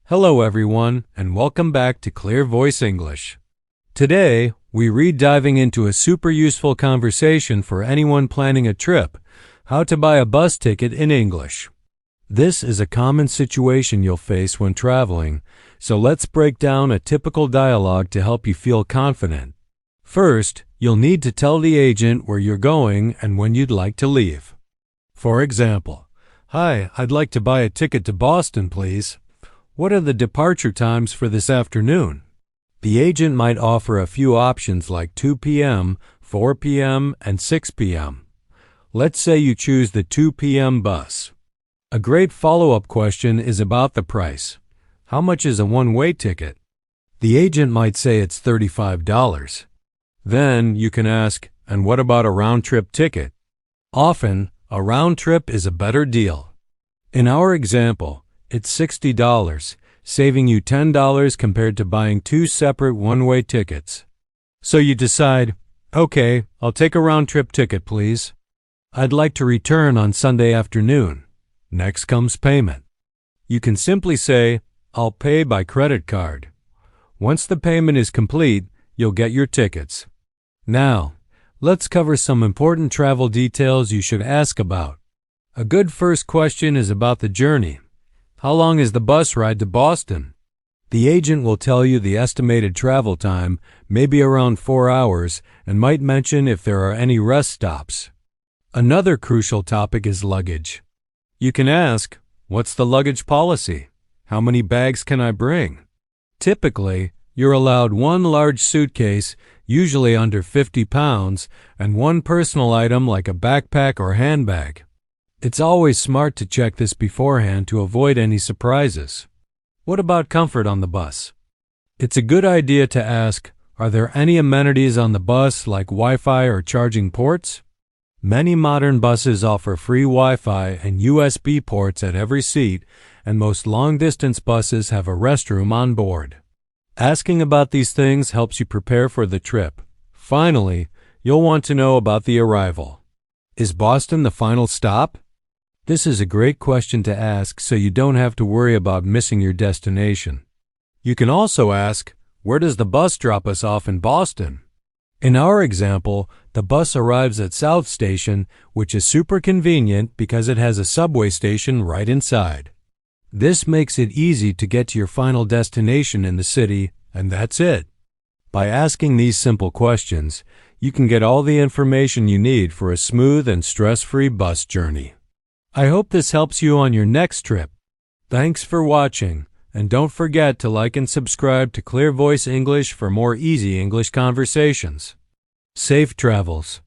Hello everyone, and welcome back to Clear Voice English. Today, we read diving into a super useful conversation for anyone planning a trip, how to buy a bus ticket in English. This is a common situation you'll face when traveling, so let's break down a typical dialogue to help you feel confident. First, you'll need to tell the agent where you're going and when you'd like to leave. For example, "Hi, I'd like to buy a ticket to Boston, please. What are the departure times for this afternoon?" The agent might offer a few options like 2 p.m., 4 p.m., and 6 p.m. Let's say you choose the 2 p.m. bus. A great follow-up question is about the price. How much is a one-way ticket? The agent might say it's $35. Then you can ask, and what about a round-trip ticket? Often, a round trip is a better deal. In our example, it's $60, saving you $10 compared to buying two separate one-way tickets. So you decide, okay, I'll take a round-trip ticket, please. I'd like to return on Sunday afternoon. Next comes payment. You can simply say, I'll pay by credit card. Once the payment is complete, you'll get your tickets. Now, let's cover some important travel details you should ask about. A good first question is about the journey. How long is the bus ride to Boston? The agent will tell you the estimated travel time, maybe around 4 hours, and might mention if there are any rest stops. Another crucial topic is luggage. You can ask, what's the luggage policy? How many bags can I bring? Typically, you're allowed one large suitcase, usually under 50 pounds, and one personal item like a backpack or handbag. It's always smart to check this beforehand to avoid any surprises. What about comfort on the bus? It's a good idea to ask, are there any amenities on the bus like Wi-Fi or charging ports? Many modern buses offer free Wi-Fi and USB ports at every seat, and most long-distance buses have a restroom on board. Asking about these things helps you prepare for the trip. Finally, you'll want to know about the arrival. Is Boston the final stop? This is a great question to ask so you don't have to worry about missing your destination. You can also ask, where does the bus drop us off in Boston? In our example, the bus arrives at South Station, which is super convenient because it has a subway station right inside. This makes it easy to get to your final destination in the city, and that's it. By asking these simple questions, you can get all the information you need for a smooth and stress-free bus journey. I hope this helps you on your next trip. Thanks for watching, and don't forget to like and subscribe to Clear Voice English for more easy English conversations. Safe travels.